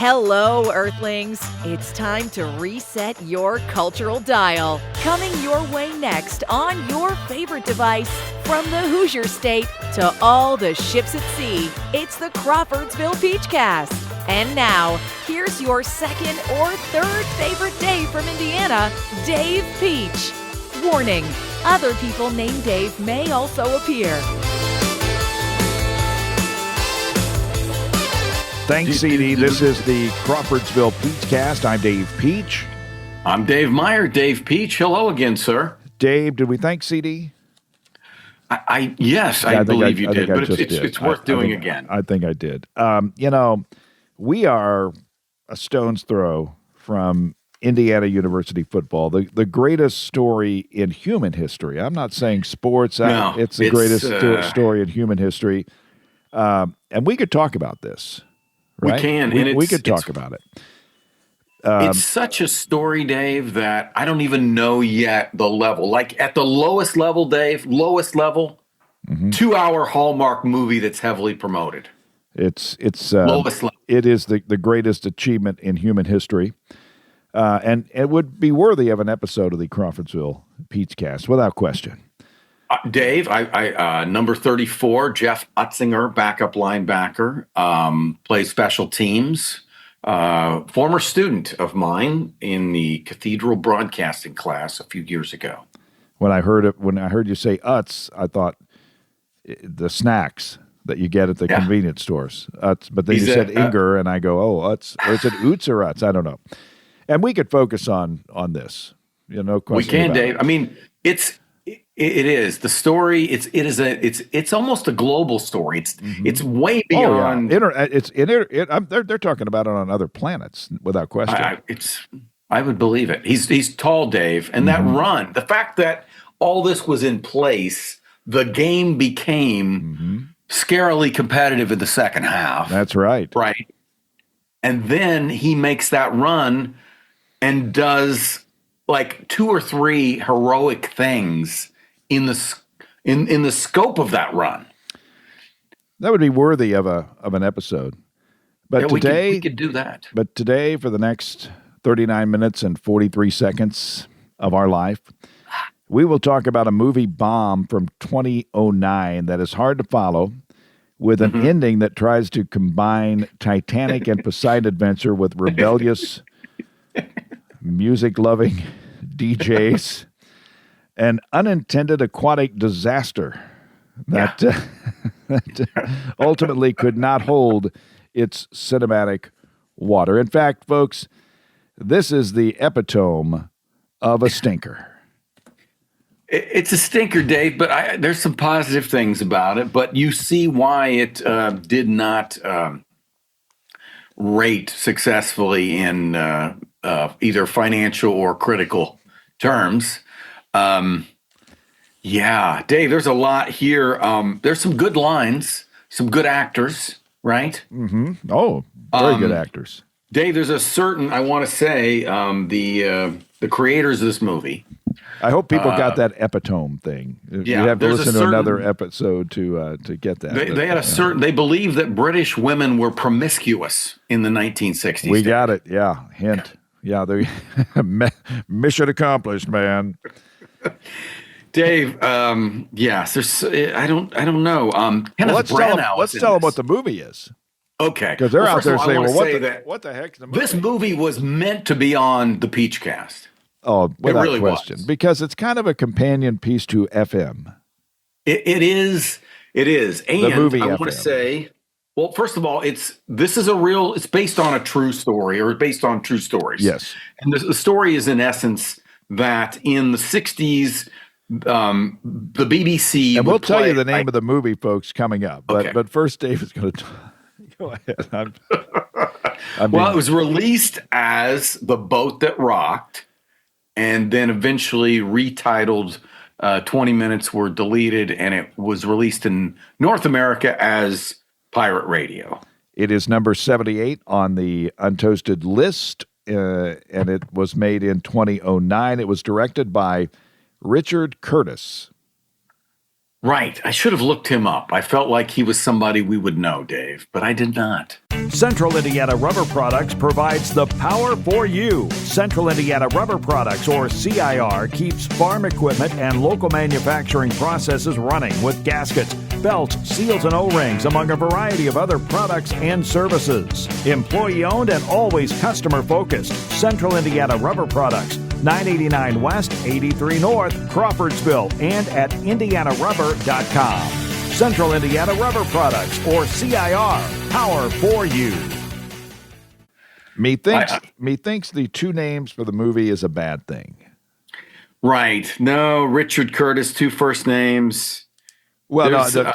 Hello, Earthlings. It's time to reset your cultural dial. Coming your way next on your favorite device, from the Hoosier State to all the ships at sea, it's the Crawfordsville Peachcast. And now, here's your second or third favorite Dave from Indiana, Dave Peach. Warning, other people named Dave may also appear. Thanks, CD. This is the Crawfordsville Peachcast. I'm Dave Peach. I'm Dave Meyer. Dave Peach. Hello again, sir. Dave, did we thank CD? Yes, I believe you did, but it's worth doing again. I think I did. We are a stone's throw from Indiana University football, the greatest story in human history. I'm not saying sports. It's the greatest story in human history. And we could talk about this. Right? We can. We could talk about it. It's such a story, Dave, that I don't even know yet the level. Like at the lowest level, Dave, 2-hour Hallmark movie that's heavily promoted. It's lowest level. It is the greatest achievement in human history. And it would be worthy of an episode of the Crawfordsville Peachcast, without question. Dave, I number 34, Jeff Utzinger, backup linebacker, plays special teams. Former student of mine in the Cathedral Broadcasting class a few years ago. When I heard you say Utz, I thought the snacks that you get at the convenience stores. Utz, but then you said Inger, and I go, oh, Utz. Or is it Utz or Utz? I don't know. And we could focus on this. No question. We can, about Dave. it. I mean, It is the story. It's almost a global story. It's way beyond. They're talking about it on other planets without question. I would believe it. He's tall, Dave, and that run. The fact that all this was in place, the game became scarily competitive in the second half. That's right. Right, and then he makes that run and does like 2 or 3 heroic things in the scope of that run. That would be worthy of an episode. But today we could do that. But today, for the next 39 minutes and 43 seconds of our life, we will talk about a movie bomb from 2009 that is hard to follow, with an ending that tries to combine Titanic and Poseidon Adventure with rebellious, music-loving DJs. An unintended aquatic disaster that ultimately could not hold its cinematic water. In fact, folks, this is the epitome of a stinker. It's a stinker, Dave, but there's some positive things about it. But you see why it did not rate successfully in either financial or critical terms. Dave, there's a lot here. There's some good lines, some good actors, right? Mm-hmm. Oh, very good actors. Dave, there's a certain, I want to say, the creators of this movie. I hope people got that epitome thing. You have to listen to another episode to get that. They had they believe that British women were promiscuous in the 1960s. We got it. Yeah. Hint. Yeah. Mission accomplished, man. Dave, yes, there's. I don't know. Let's tell them what the movie is. Okay, because they're out there saying, "Well, what the heck's the movie?" This movie was meant to be on the Peachcast. Oh, without really question, was. Because it's kind of a companion piece to FM. It is, and the movie I FM. want to say, well, first of all, it's based on a true story, or based on true stories. Yes, and the story is in essence that in the 60s, the BBC. And we'll tell you the name of the movie, folks, coming up. But first, Dave is going to go ahead. It was released as The Boat That Rocked, and then eventually retitled. 20 minutes were deleted, and it was released in North America as Pirate Radio. It is number 78 on the Untoasted list, and it was made in 2009. It was directed by Richard Curtis. Right. I should have looked him up. I felt like he was somebody we would know, Dave, but I did not. Central Indiana Rubber Products provides the power for you. Central Indiana Rubber Products, or CIR, keeps farm equipment and local manufacturing processes running with gaskets, belts, seals, and O-rings, among a variety of other products and services. Employee-owned and always customer-focused. Central Indiana Rubber Products, 989 West, 83 North, Crawfordsville, and at indianarubber.com. Central Indiana Rubber Products, or CIR, power for you. Methinks the two names for the movie is a bad thing. Right. No, Richard Curtis, two first names. Well, the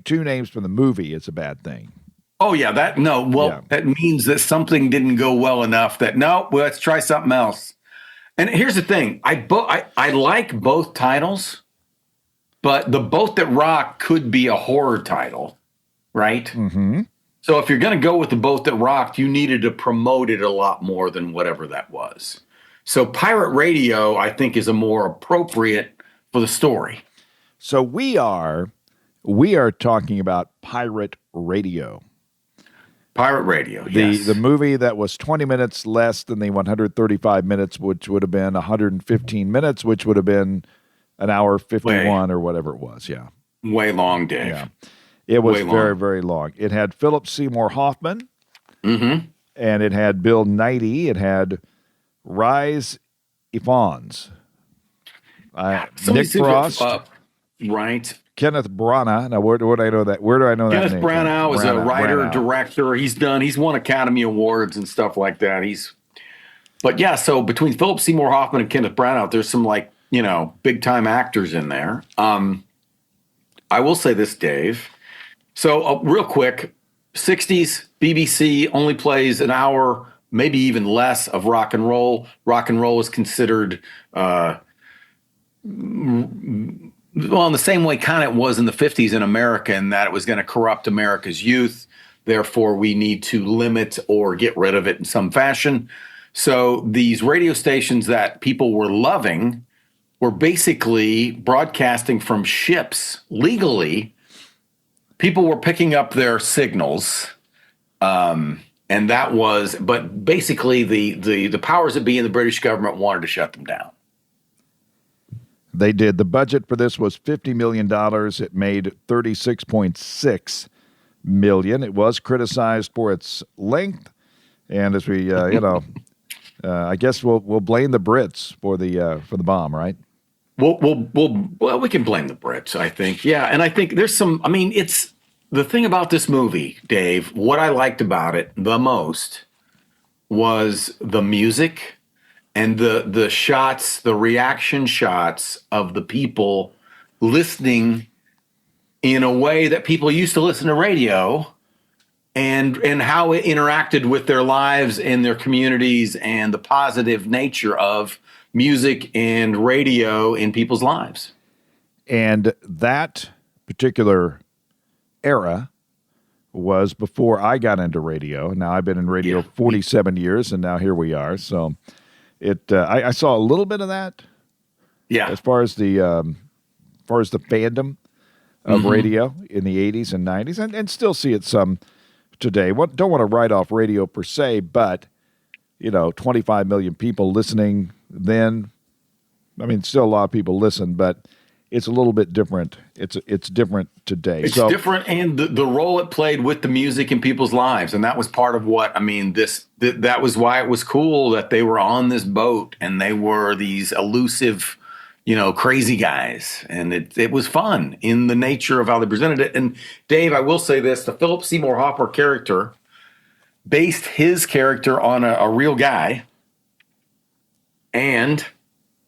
two names for the movie is a bad thing. Oh, yeah. That means that something didn't go well enough that, let's try something else. And here's the thing. I like both titles, but The Boat That Rocked could be a horror title, right? Mm-hmm. So if you're going to go with The Boat That Rocked, you needed to promote it a lot more than whatever that was. So Pirate Radio, I think, is a more appropriate for the story. So we are talking about Pirate Radio. Pirate Radio, yes. The movie that was 20 minutes less than the 135 minutes, which would have been 115 minutes, which would have been an hour 51 or whatever it was. Yeah. Way long, Dave. Yeah. It was very, very long. It had Philip Seymour Hoffman, mm-hmm. and it had Bill Nighy. It had Rise Ifans, Nick Frost, right? Kenneth Branagh. Now, where do I know that? Where do I know that name? Kenneth Branagh was a writer, director. He's won Academy Awards and stuff like that. So between Philip Seymour Hoffman and Kenneth Branagh, there's some big time actors in there. I will say this, Dave. So real quick, 60s BBC only plays an hour, maybe even less, of rock and roll. Rock and roll is considered in the same way kind of it was in the 50s in America, in that it was going to corrupt America's youth. Therefore, we need to limit or get rid of it in some fashion. So these radio stations that people were loving were basically broadcasting from ships legally. People were picking up their signals. But basically the powers that be in the British government wanted to shut them down. They did. The budget for this was $50 million. It made $36.6 million. It was criticized for its length. And as we, I guess we'll blame the Brits for the bomb, right? Well, we can blame the Brits, I think. Yeah, and I think there's it's the thing about this movie, Dave, what I liked about it the most was the music and the shots, the reaction shots of the people listening in a way that people used to listen to radio, and how it interacted with their lives and their communities, and the positive nature of music and radio in people's lives. And that particular era was before I got into radio. Now I've been in radio 47 years, and now here we are. So I saw a little bit of that. Yeah. As far as the fandom of radio in the 80s and 90s, and still see it some today. Don't want to write off radio per se, but 25 million people listening then. I mean, still a lot of people listen, but it's a little bit different. It's different today. It's different, and the role it played with the music in people's lives, and that was part of what that was why it was cool that they were on this boat and they were these elusive, crazy guys, and it was fun in the nature of how they presented it. And Dave, I will say this: the Philip Seymour Hoffman character based his character on a real guy, and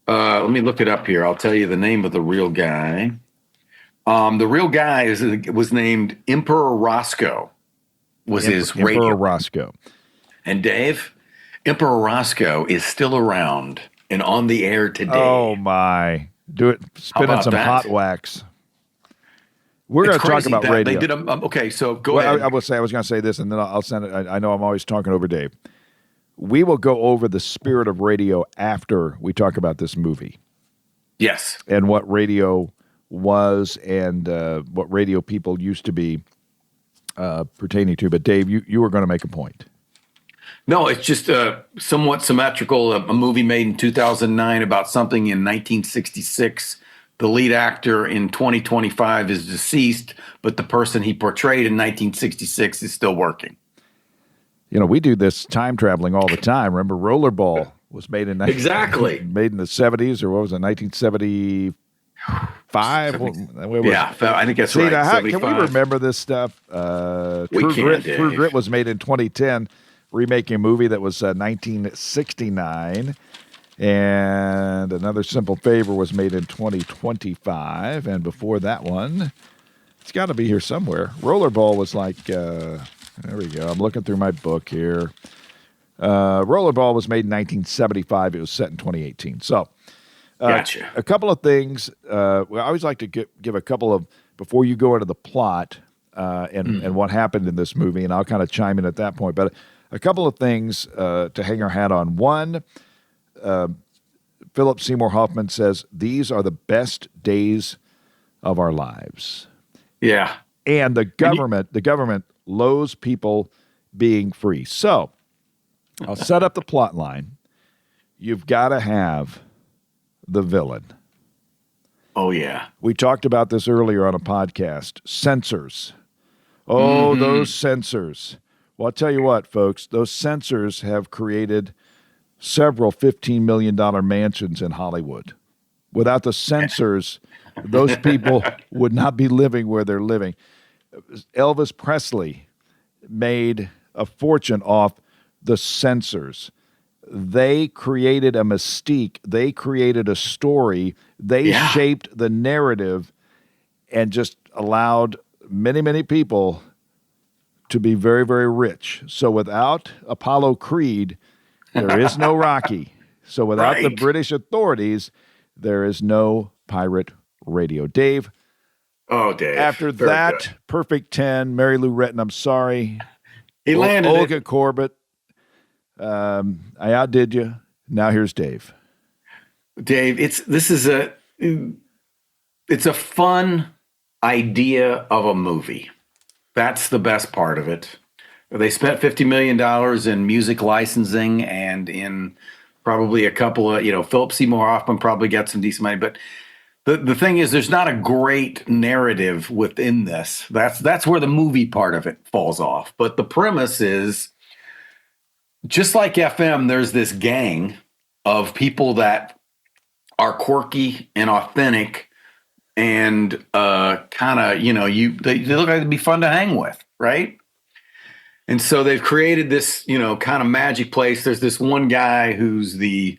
let me look it up here. I'll tell you the name of the real guy. The real guy was named Emperor Roscoe. Emperor Roscoe. And Dave, Emperor Roscoe is still around and on the air today. Oh my! Do it, spinning some hot wax. We're going to talk about radio. They did okay, so go ahead. I was going to say this, and then I'll send it. I know I'm always talking over Dave. We will go over the spirit of radio after we talk about this movie. Yes. And what radio was, and what radio people used to be. pertaining to. But Dave, you were going to make a point. No, it's just somewhat symmetrical. A movie made in 2009 about something in 1966. The lead actor in 2025 is deceased, but the person he portrayed in 1966 is still working. You know, we do this time traveling all the time. Remember, Rollerball was made in exactly made in the 70s, or what was it, 1975? Yeah, I think that's right. How can we remember this stuff? True Grit was made in 2010, remaking a movie that was 1969. And Another Simple Favor was made in 2025. And before that one, it's got to be here somewhere. Rollerball was like, there we go. I'm looking through my book here. Rollerball was made in 1975. It was set in 2018. So, gotcha. A couple of things. I always like to give a couple of, before you go into the plot and what happened in this movie, and I'll kind of chime in at that point. But a couple of things to hang our hat on. One, Philip Seymour Hoffman says, these are the best days of our lives. Yeah. And the government loathes people being free. So I'll set up the plot line. You've got to have the villain. Oh, yeah. We talked about this earlier on a podcast. Censors. Oh, those censors. Well, I'll tell you what, folks, those censors have created several $15 million mansions in Hollywood. Without the censors, those people would not be living where they're living. Elvis Presley made a fortune off the censors. They created a mystique. They created a story. They shaped the narrative and just allowed many, many people to be very, very rich. So without Apollo Creed, there is no Rocky. So without the British authorities, there is no pirate radio. Dave. Oh, Dave. After that perfect 10, Mary Lou Retton, I'm sorry. He landed Olga Corbett. I outdid you. Now here's Dave. Dave, it's a fun idea of a movie. That's the best part of it. They spent $50 million in music licensing and in probably a couple of, Philip Seymour Hoffman probably got some decent money. But the thing is, there's not a great narrative within this. That's where the movie part of it falls off. But the premise is, just like FM, there's this gang of people that are quirky and authentic and kind of, they look like they'd be fun to hang with, right? And so they've created this, kind of magic place. There's this one guy who's the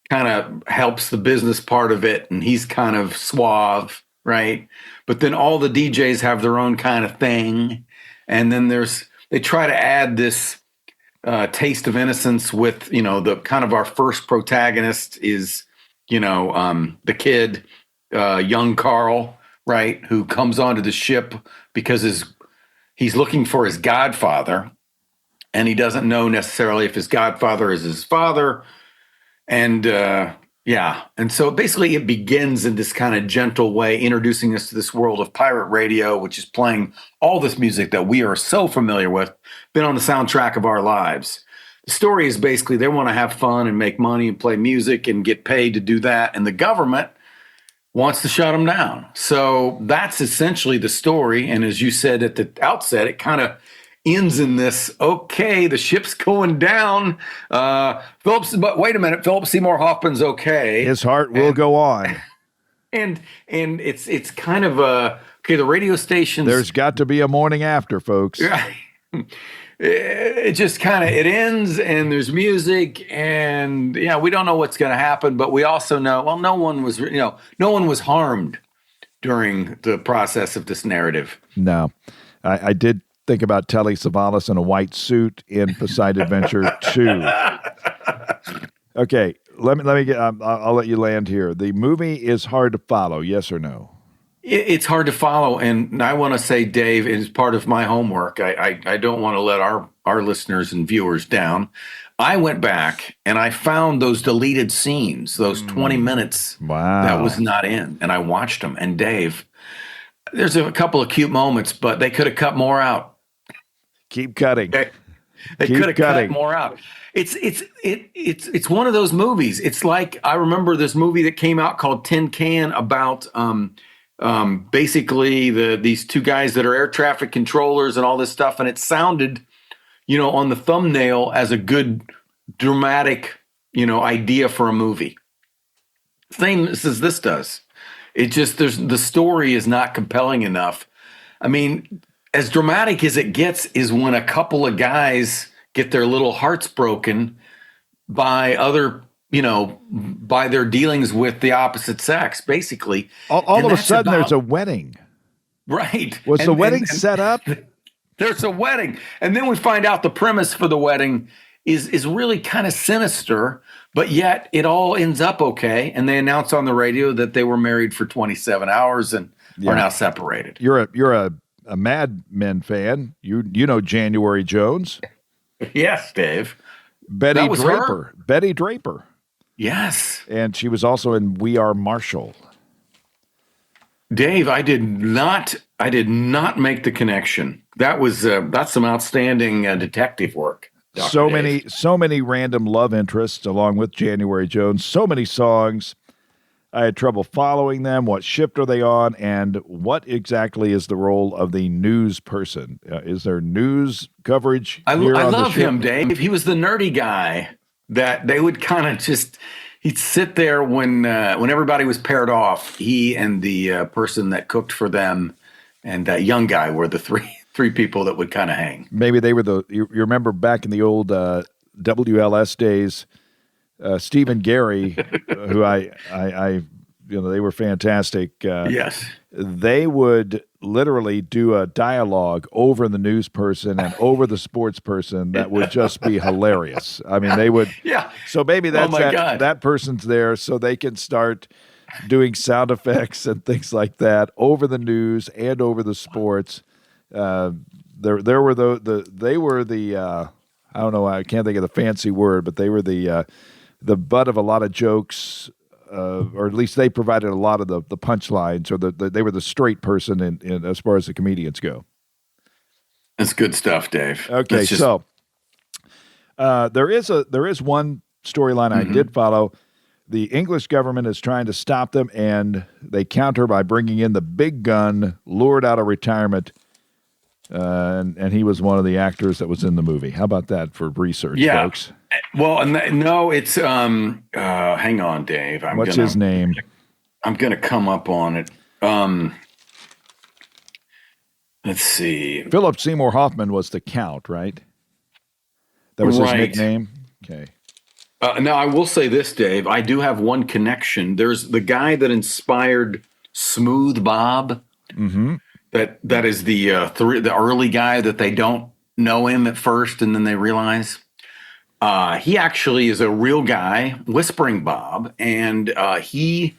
kind of helps the business part of it, and he's kind of suave, right? But then all the DJs have their own kind of thing. And then they try to add this taste of innocence with, the kind of our first protagonist is, the kid, young Carl, right, who comes onto the ship because he's looking for his godfather, and he doesn't know necessarily if his godfather is his father. And and so basically it begins in this kind of gentle way, introducing us to this world of pirate radio, which is playing all this music that we are so familiar with, been on the soundtrack of our lives. The story is basically they want to have fun and make money and play music and get paid to do that, and the government wants to shut them down. So that's essentially the story. And as you said at the outset, it kind of ends in this, okay, the ship's going down. But wait a minute, Philip Seymour Hoffman's okay. His heart will go on. And it's kind of okay, the radio stations. There's got to be a morning after, folks. It just kind of, it ends and there's music and we don't know what's going to happen, but we also know, well, no one was harmed during the process of this narrative. No, I did think about Telly Savalas in a white suit in Poseidon Adventure 2. Okay, let me get. I'll let you land here. The movie is hard to follow. Yes or no? It's hard to follow, and I want to say, Dave, as part of my homework, I don't want to let our listeners and viewers down. I went back and I found those deleted scenes, those 20 minutes that was not in, and I watched them. And Dave, there's a couple of cute moments, but they could have cut more out. Keep cutting. They Keep could have cut cutting. more out. It's one of those movies. It's like, I remember this movie that came out called Tin Can about basically these two guys that are air traffic controllers and all this stuff, and it sounded, on the thumbnail as a good dramatic, idea for a movie. Same as this does. It just, the story is not compelling enough. I mean, as dramatic as it gets is when a couple of guys get their little hearts broken by other, by their dealings with the opposite sex, basically. All of a sudden, there's a wedding. Right. Was the wedding set up? There's a wedding. And then we find out the premise for the wedding is really kind of sinister, but yet it all ends up okay. And they announce on the radio that they were married for 27 hours and are now separated. You're a Mad Men fan. You know January Jones. Yes, Dave. Betty Draper. Betty Draper. Yes. And she was also in We Are Marshall. Dave, I did not make the connection. That's some outstanding detective work. Dr. So many random love interests along with January Jones. So many songs. I had trouble following them. What shift are they on? And what exactly is the role of the news person? Is there news coverage? I love him, Dave. He was the nerdy guy that they would kind of he'd sit there when everybody was paired off. He and the person that cooked for them and that young guy were the three people that would kind of hang. Maybe they were you remember back in the old WLS days, Steve and Gary, who I they were fantastic. Yes. They would literally do a dialogue over the news person and over the sports person that would just be hilarious. I mean, they would. Yeah. So maybe that's that person's there so they can start doing sound effects and things like that over the news and over the sports. There were they were the I don't know, I can't think of the fancy word, but they were the butt of a lot of jokes, or at least they provided a lot of the punchlines, or they were the straight person in as far as the comedians go. That's good stuff, Dave. Okay, so there is one storyline I did follow. The English government is trying to stop them, and they counter by bringing in the big gun, lured out of retirement. And he was one of the actors that was in the movie. How about that for research, folks? Well, no, it's hang on, Dave. What's his name? I'm going to come up on it. Let's see. Philip Seymour Hoffman was the Count, right? That was his nickname? Okay. Now, I will say this, Dave. I do have one connection. There's the guy that inspired Smooth Bob. Mm-hmm. That is the early guy that they don't know him at first, and then they realize he actually is a real guy, Whispering Bob, and he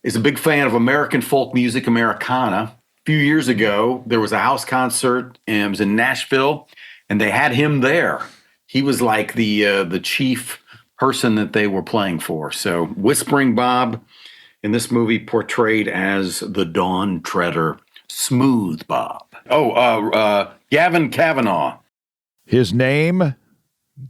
is a big fan of American folk music, Americana. A few years ago, there was a house concert, and it was in Nashville, and they had him there. He was like the chief person that they were playing for. So Whispering Bob in this movie portrayed as the Dawn Treader. Smooth Bob. Gavin Kavanaugh. His name,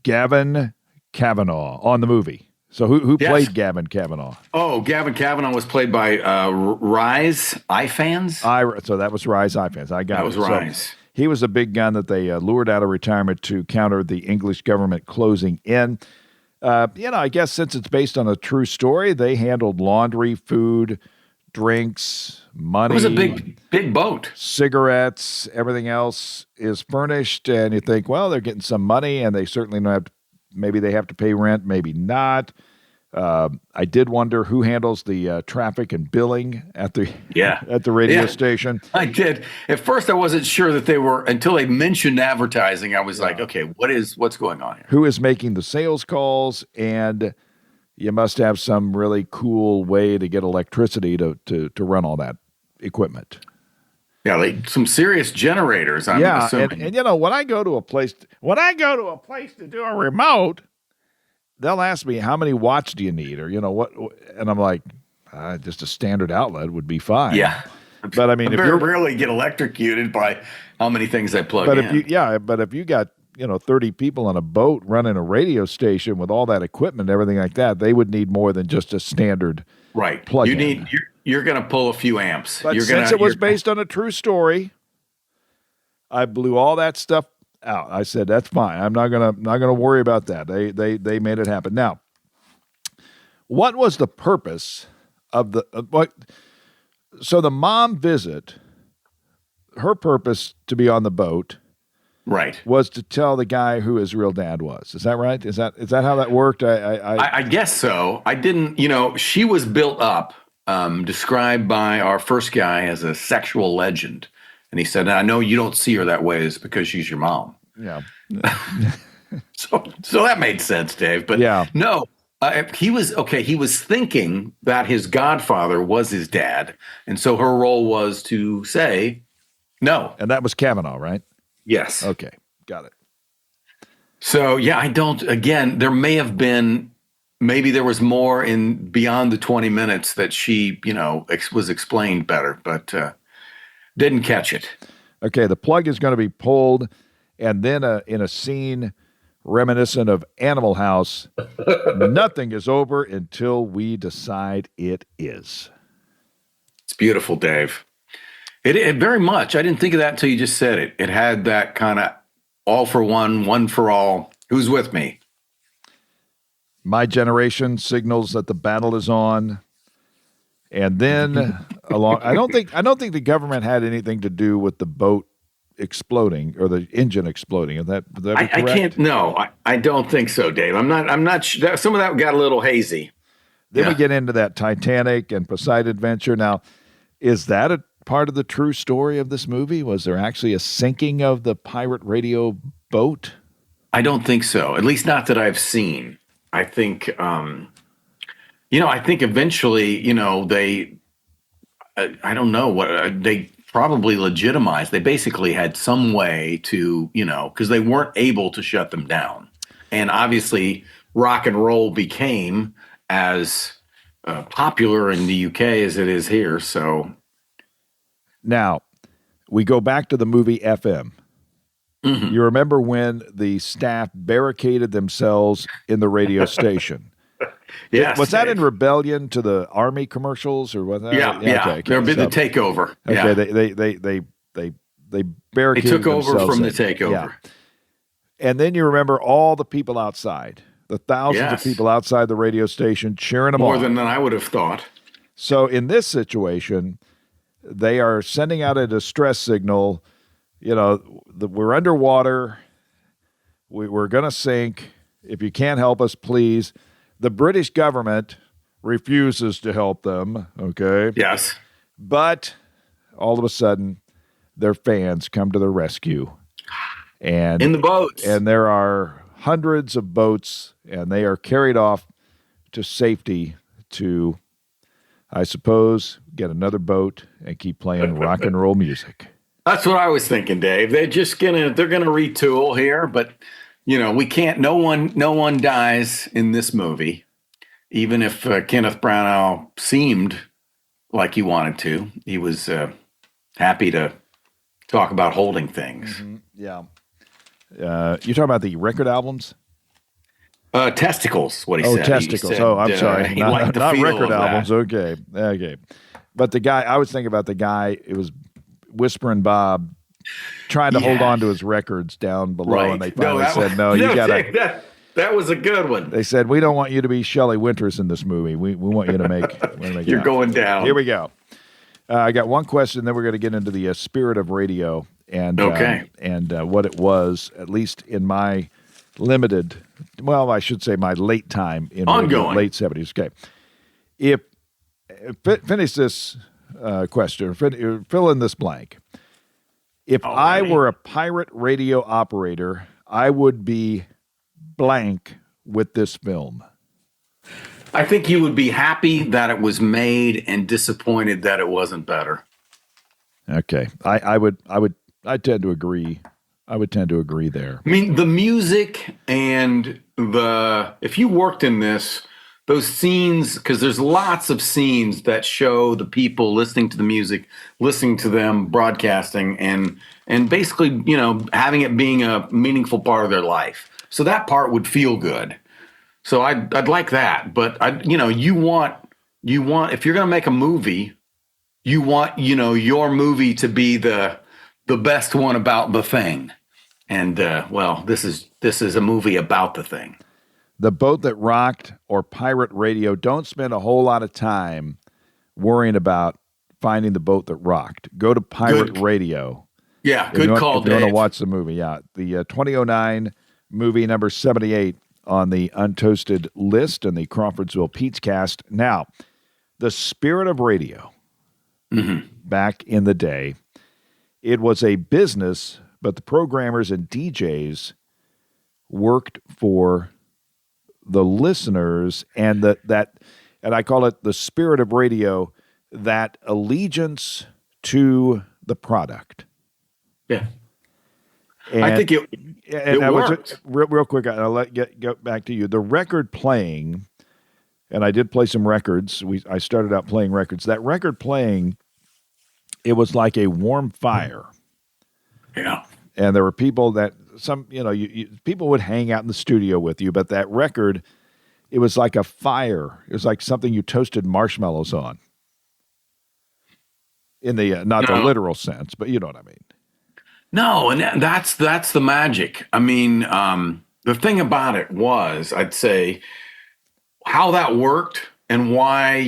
Gavin Kavanaugh, on the movie. So who played Gavin Kavanaugh? Oh, Gavin Kavanaugh was played by Rise Ifans. So that was Rise Ifans. I got it. That was Rise. So he was a big gun that they lured out of retirement to counter the English government closing in. I guess since it's based on a true story, they handled laundry, food, drinks, money. It was a big boat. Cigarettes, everything else is furnished, and you think, well, they're getting some money, and they certainly don't have to, maybe they have to pay rent, maybe not. I did wonder who handles the traffic and billing at the radio station. I did. At first, I wasn't sure that they were, until they mentioned advertising. I was like, okay, what's going on here? Who is making the sales calls? And you must have some really cool way to get electricity to run all that equipment. Yeah, like some serious generators. I'm assuming. And when I go to a place to do a remote, they'll ask me, how many watts do you need? Or, what? And I'm like, just a standard outlet would be fine. Yeah. But I mean, if you rarely get electrocuted by how many things I plug but in. but if you got 30 people on a boat running a radio station with all that equipment and everything like that, they would need more than just a standard Right. plug-in. You're going to pull a few amps. But since it was based on a true story, I blew all that stuff out. I said that's fine. I'm not gonna worry about that. They made it happen. Now, what was the purpose of what? So the mom visit, her purpose to be on the boat, right, was to tell the guy who his real dad was. Is that right? Is that how that worked? I guess so. I didn't. She was built up, described by our first guy as a sexual legend, and he said, "I know you don't see her that way, is because she's your mom." Yeah. So that made sense, Dave. But yeah, no. He was okay. He was thinking that his godfather was his dad, and so her role was to say no. And that was Kavanaugh, right? Yes. Okay, got it. So yeah, I don't. Again, there may have been, maybe there was more in beyond the 20 minutes that she, was explained better, but didn't catch it. Okay, the plug is going to be pulled, and then in a scene reminiscent of Animal House, nothing is over until we decide it is. It's beautiful, Dave. It very much. I didn't think of that until you just said it. It had that kind of all for one for all. Who's with me? My generation signals that the battle is on. And then I don't think the government had anything to do with the boat exploding or the engine exploding. Would that be correct? I can't. No, I don't think so, Dave. I'm not sure. Some of that got a little hazy. Then we get into that Titanic and Poseidon adventure. Now, is that a part of the true story of this movie? Was there actually a sinking of the pirate radio boat? I don't think so. At least not that I've seen. I think, I think eventually, they, I don't know what they probably legitimized. They basically had some way to, because they weren't able to shut them down. And obviously rock and roll became as popular in the UK as it is here. So now we go back to the movie FM. Mm-hmm. You remember when the staff barricaded themselves in the radio station? Yes. Was that in rebellion to the Army commercials or was that? Yeah. Okay. There'll be the takeover. Okay. They barricaded They took over themselves from in. the takeover. Yeah. And then you remember all the people outside, the thousands of people outside the radio station cheering them on. More than I would have thought. So in this situation, they are sending out a distress signal. We're underwater. We're going to sink. If you can't help us, please. The British government refuses to help them, okay? Yes. But all of a sudden, their fans come to the rescue. And in the boats. And there are hundreds of boats, and they are carried off to safety to, I suppose, get another boat and keep playing rock and roll music. That's what I was thinking, Dave. They're gonna retool here, but we can't. No one dies in this movie, even if Kenneth Branagh seemed like he wanted to. He was happy to talk about holding things. Mm-hmm. Yeah. You talking about the record albums? Testicles. What he said. Testicles. Said, I'm sorry. Not record albums. That. Okay. But the guy, I was thinking about the guy. It was Whispering Bob trying to hold on to his records down below, and they finally said, "No, you gotta." That was a good one. They said, "We don't want you to be Shelley Winters in this movie. We want you to make." You're going down. Here we go. I got one question, then we're going to get into the spirit of radio and what it was, at least in my limited. Well, I should say my late time in radio, late 70s. Okay, finish this question. Fill in this blank. If I were a pirate radio operator, I would be blank with this film. I think you would be happy that it was made and disappointed that it wasn't better. Okay. I tend to agree. I would tend to agree there. I mean, the music and if you worked in this, those scenes, because there's lots of scenes that show the people listening to the music, listening to them broadcasting, and and basically, having it being a meaningful part of their life. So that part would feel good. So I'd like that. But you want if you're going to make a movie, you want, your movie to be the best one about the thing. And this is a movie about the thing. The Boat That Rocked or Pirate Radio. Don't spend a whole lot of time worrying about finding the boat that rocked. Go to Pirate Radio. Yeah, good call, Dave. If you want to watch the movie, yeah. The 2009 movie number 78 on the Untoasted list and the Crawfordsville Pete's Cast. Now, the spirit of radio back in the day, it was a business, but the programmers and DJs worked for the listeners, and and I call it the spirit of radio, that allegiance to the product. Yeah. And, I think it worked. Real quick, I'll go back to you. The record playing, and I did play some records. I started out playing records. That record playing, it was like a warm fire. Yeah. And there were people that people would hang out in the studio with you, but that record, it was like a fire. It was like something you toasted marshmallows on. In the not the literal sense, but you know what I mean. No, and that's the magic. I mean, the thing about it was, I'd say, how that worked and why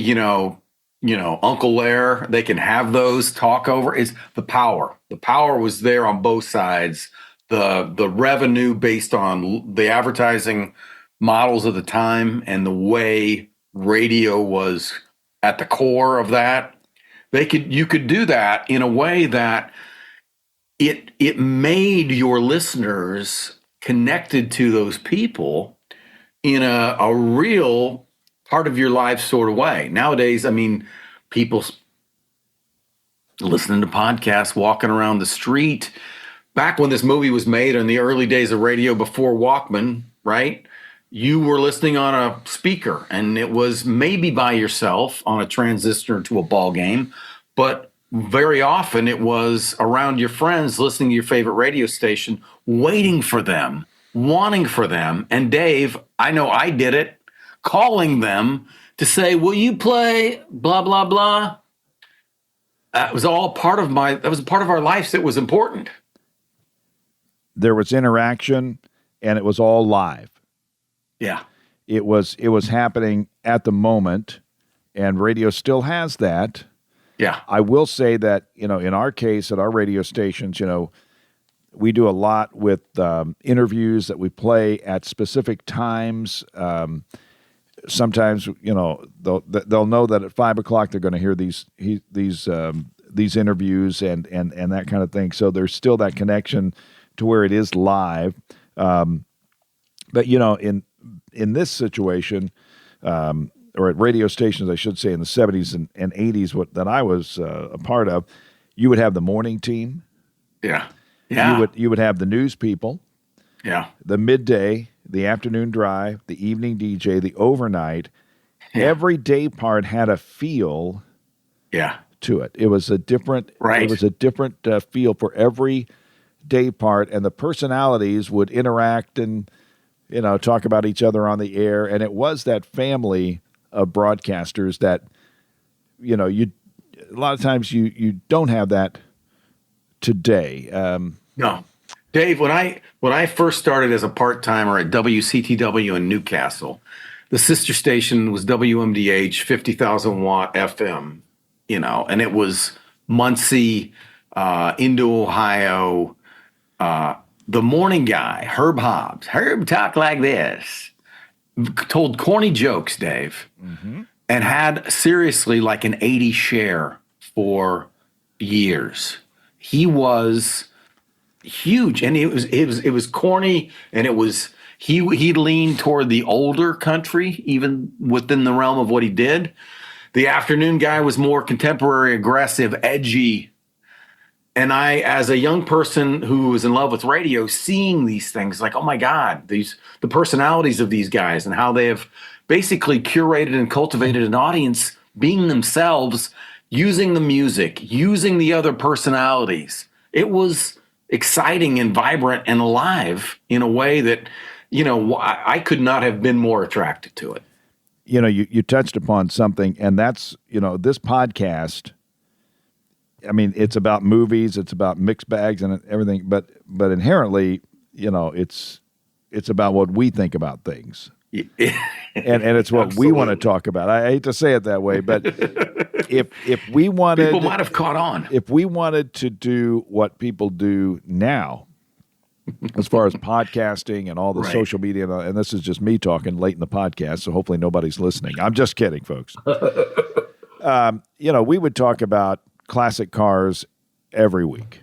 Uncle Lair, they can have those talk over, is the power. The power was there on both sides. The revenue based on the advertising models of the time and the way radio was at the core of that. You could do that in a way that it made your listeners connected to those people in a real part of your life sort of way. Nowadays, I mean, people listening to podcasts, walking around the street. Back when this movie was made in the early days of radio before Walkman, right? You were listening on a speaker, and it was maybe by yourself on a transistor to a ball game, but very often it was around your friends listening to your favorite radio station, waiting for them, wanting for them. And Dave, I know I did it, calling them to say, will you play blah, blah, blah? That was all part of our lives that was important. There was interaction, and it was all live. Yeah. It was happening at the moment, and radio still has that. Yeah. I will say that, in our case at our radio stations, we do a lot with interviews that we play at specific times. Sometimes, they'll know that at 5 o'clock they're going to hear these interviews and that kind of thing. So there's still that connection to where it is live. But in this situation, or at radio stations, I should say, in the 70s and 80s, that I was a part of, you would have the morning team. Yeah. Yeah. You would have the news people. Yeah. The midday, the afternoon drive, the evening DJ, the overnight. Yeah. Every day part had a feel. Yeah. To it. It was a different. Right. It was a different feel for every day part, and the personalities would interact and talk about each other on the air, and it was that family of broadcasters that a lot of times you don't have that today. No, Dave, when I first started as a part-timer at WCTW in Newcastle, the sister station was WMDH 50,000 watt FM, and it was Muncie into Ohio. The morning guy, Herb Hobbs, Herb talked like this, told corny jokes, Dave, and had seriously like an 80 share for years. He was huge, and it was corny, and he leaned toward the older country, even within the realm of what he did. The afternoon guy was more contemporary, aggressive, edgy. And I, as a young person who was in love with radio, seeing these things like, oh my God, the personalities of these guys and how they have basically curated and cultivated an audience, being themselves, using the music, using the other personalities. It was exciting and vibrant and alive in a way that, I could not have been more attracted to it. You touched upon something, and that's, this podcast, I mean, it's about movies, it's about mixed bags and everything, but inherently, it's about what we think about things. and it's what we want to talk about. I hate to say it that way, but if we wanted, people might have caught on. If we wanted to do what people do now, as far as podcasting and all the social media, and this is just me talking late in the podcast, so hopefully nobody's listening. I'm just kidding, folks. We would talk about classic cars every week.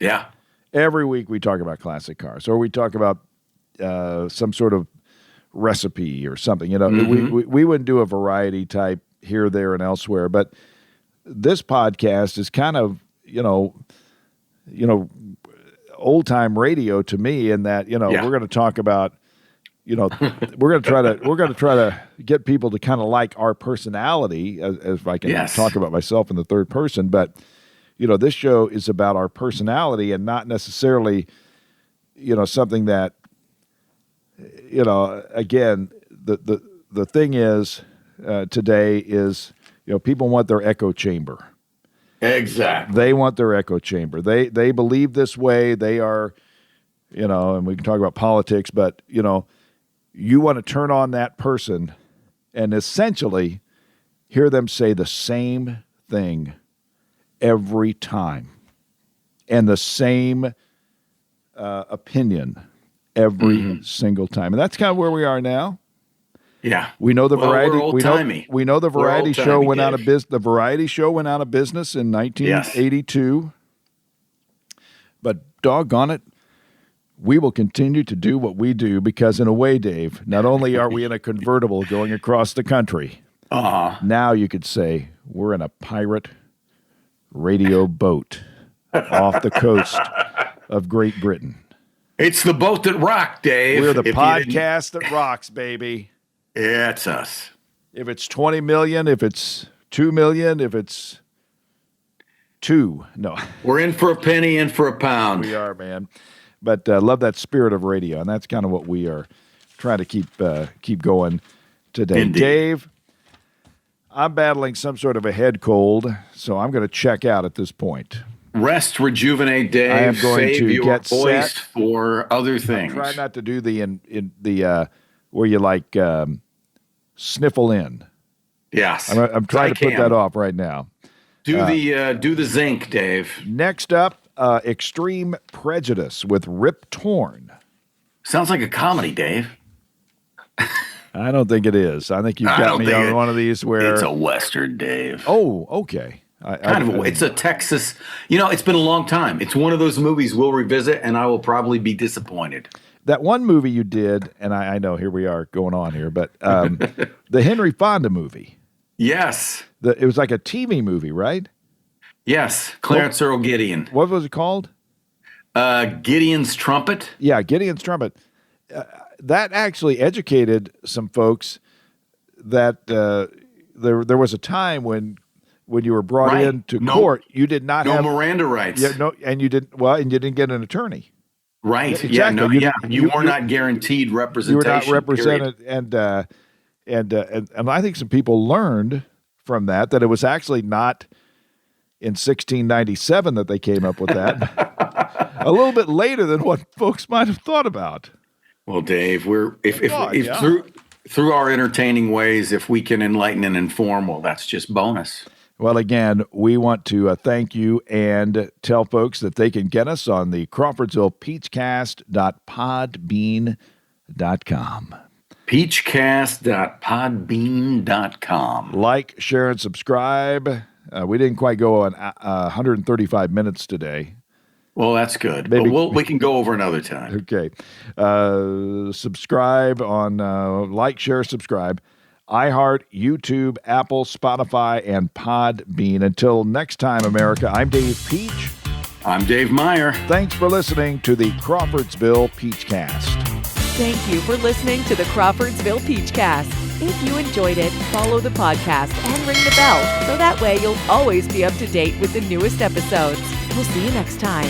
Yeah. Every week we talk about classic cars, or we talk about some sort of recipe or something. We wouldn't do a variety type here, there, and elsewhere. But this podcast is kind of, old time radio to me, in that we're going to talk about, we're going to try to get people to kind of like our personality, as if I can talk about myself in the third person. But this show is about our personality, and not necessarily something that again, the thing is today is people want their echo chamber. Exactly. They want their echo chamber. They believe this way. They are, and we can talk about politics, but, you want to turn on that person and essentially hear them say the same thing every time and the same opinion every single time. And that's kind of where we are now. Yeah, we know the variety. We're we know the variety show went out of business. The variety show went out of business in 1982. But doggone it, we will continue to do what we do, because in a way, Dave, not only are we in a convertible going across the country, now you could say we're in a pirate radio boat off the coast of Great Britain. It's the boat that rocked, Dave. We're the podcast that rocks, baby. Yeah, it's us. If it's 20 million, if it's 2 million, if it's 2, no. We're in for a penny, in for a pound. We are, man. But love that spirit of radio, and that's kind of what we are trying to keep going today. Indeed. Dave, I'm battling some sort of a head cold, so I'm going to check out at this point. Rest, rejuvenate, Dave. I am going Save to your get voice set for other things. Try not to do the where you sniffle in. Yes, I'm trying to put that off right now. Do the zinc, Dave. Next up, Extreme Prejudice with Rip Torn. Sounds like a comedy, Dave. I don't think it is. I think you've got me on one of these where it's a Western, Dave. Oh, okay. It's a Texas. It's been a long time. It's one of those movies we'll revisit, and I will probably be disappointed. That one movie you did, and I know here we are going on here, but the Henry Fonda movie. Yes. It was like a TV movie, right? Yes. Clarence Earl Gideon. What was it called? Gideon's Trumpet. Yeah, Gideon's Trumpet. That actually educated some folks that there was a time when you were brought into court, you did not have Miranda rights. Yeah, and you didn't get an attorney. Right. Exactly. You were not guaranteed representation. You were not represented, and I think some people learned from that it was actually not in 1697 that they came up with that. A little bit later than what folks might have thought about. Well, Dave, through our entertaining ways, if we can enlighten and inform, well, that's just bonus. Well, again, we want to thank you and tell folks that they can get us on the Crawfordsville Peachcast.podbean.com. Peachcast.podbean.com. Like, share, and subscribe. We didn't quite go on 135 minutes today. Well, that's good. Maybe, but we can go over another time. Okay. Subscribe on like, share, subscribe. iHeart, YouTube, Apple, Spotify, and Podbean. Until next time, America, I'm Dave Peach. I'm Dave Meyer. Thanks for listening to the Crawfordsville Peachcast. Thank you for listening to the Crawfordsville Peachcast. If you enjoyed it, follow the podcast and ring the bell so that way you'll always be up to date with the newest episodes. We'll see you next time.